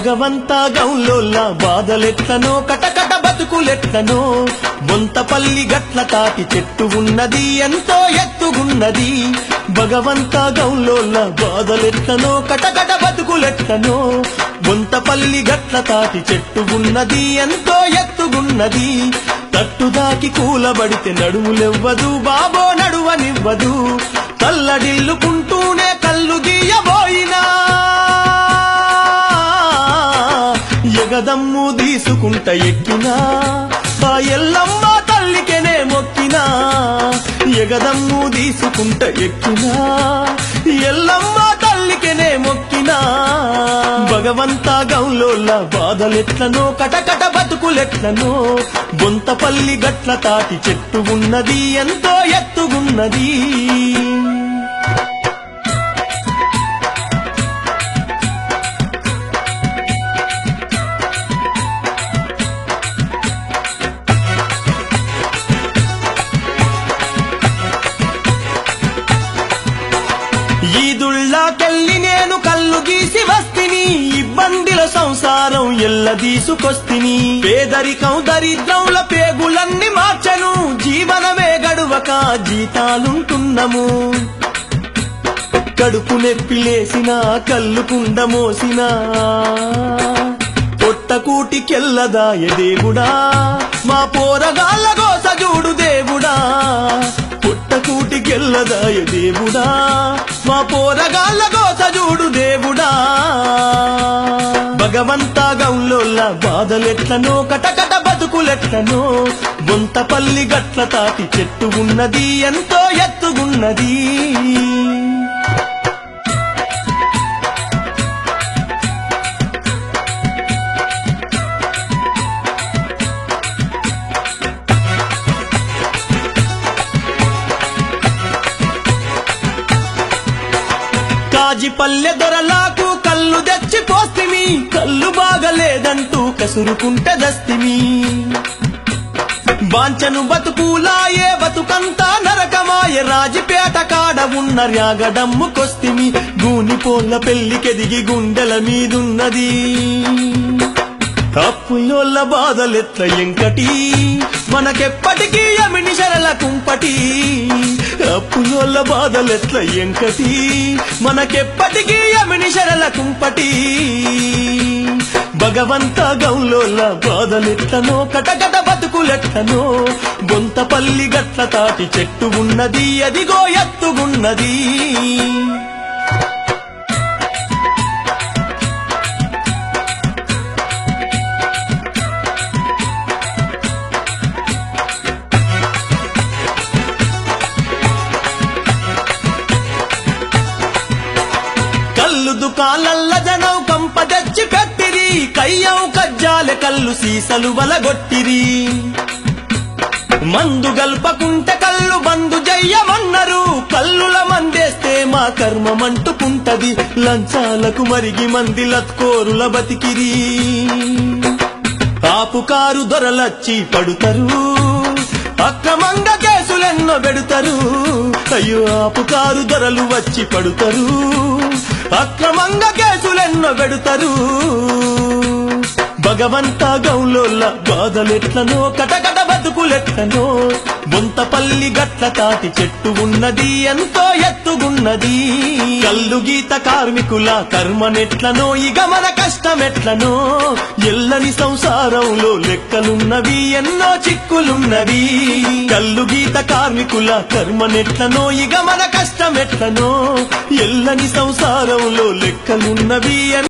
భగవంతా గౌలోల్లా బాధలెట్లనో కటకట బతుకులెట్లనో బొంతపల్లి గట్ల తాటి చెట్టు ఉన్నది ఎంతో ఎత్తుగున్నది భగవంతా గౌలోల్లా బాధలెట్లనో కటకట బతుకులెట్లనో బొంతపల్లి గట్ల తాటి చెట్టు ఉన్నది ఎంతో ఎత్తుగున్నది తట్టుదాకి కూలబడితే నడుములెవ్వదు బాబో నడువనివ్వదు తల్లడిల్లుకుంటూనే కళ్ళు గీయబోయినా ఎగదమ్ము తీసుకుంట ఎక్కినా ఆ ఎల్లమ్మ తల్లికెనే మొక్కినా ఎగదమ్ము తీసుకుంట ఎక్కినా ఎల్లమ్మ తల్లికెనే మొక్కినా భగవంతా గౌలోల్లా బాధలెట్లనో కటకట బతుకులెట్లనో బొంతపల్లి గట్ల తాటి చెట్టు ఉన్నది ఎంతో ఎత్తుగున్నది ఈదుళ్ళకెళ్ళి నేను కళ్ళు గీసి వస్తిని ఇబ్బందిల సంసారం ఎల్లదీసుకొస్తిని పేదరికం దరిద్రంల పేగులన్నీ మార్చను జీవనమే గడువక జీతాలుంటున్నము కడుపు నెప్పిలేసినా కళ్ళు కుండ మోసినా పొట్టకూటికెల్లదాయ దేవుడా మా పోరగాళ్ళ గోస చూడు దేవుడా పొట్టకూటికెల్లదాయ దేవుడా మా పోరగాళ్ళ గోస చూడు దేవుడా భగవంతా గౌలోల్లా బాధలెట్లనో కటకట బతుకులెట్లనో బొంతపల్లి గట్ల తాటి చెట్టు ఉన్నది ఎంతో ఎత్తుగున్నది కాజిపల్లె దొరలాకు కళ్ళు తెచ్చి పోస్తిమి కళ్ళు బాగలేదంటూ కసురుకుంటే దస్తిమి బాంచను బతుకులాయే బతుకంతా నరకమాయ రాజిపేట కాడ ఉన్న ర్యాగడమ్ముకొస్తిమి గూనిపోళ్ళ పెళ్లికెదిగి గుండెల మీదున్నది అప్పులోళ్ళ బాధలెట్ల ఎంకటి మనకెప్పటికీ యమిని శరల కుంపటి అప్పులోళ్ళ బాధలెట్ల ఎంకటి మనకెప్పటికీ యమిని శరల కుంపటి భగవంతా గౌలోల్లా బాధలెట్లనో కటకట బతుకులెట్లనో బొంతపల్లి గట్ల తాటి చెట్టు ఉన్నది అదిగో ఎత్తుగున్నది కళ్ళు దుకాణల్ల జనం కంప తెచ్చి పెట్టిరి కయ్యం కజ్జాలె కళ్ళు సీసలు వలగొట్టిరి మందు గల్పకుంటే కళ్ళు బందు జయ్యమన్నరు కల్లుల మందేస్తే మా కర్మమంటుకుంటది లంచాలకు మరిగి మంది లత్కోరుల బతికిరి ఆపుకారు దొరలచ్చి పడుతరు అక్రమంగా కేసులెన్నో పెడుతరు అయ్యో ఆపుకారు దొరలు వచ్చి పడుతరు అక్రమంగా కేసులెన్నో పెడుతరు భగవంతా గౌలోల్లా బాధలెట్లనో కటకట బతుకులెట్లనో బొంతపల్లి గట్ల తాటి చెట్టు ఉన్నది ఎంతో ఎత్తుగున్నది కల్లు గీత కార్మికుల కర్మనెట్లనో ఇక మన కష్టమెట్లనో ఎల్లని సంసారంలో లెక్కలున్నవి ఎన్నో చిక్కులున్నవి కల్లు గీత కార్మికుల కర్మనెట్లనో ఇక మన కష్టమెట్లనో ఎల్లని సంసారంలో లెక్కలున్నవి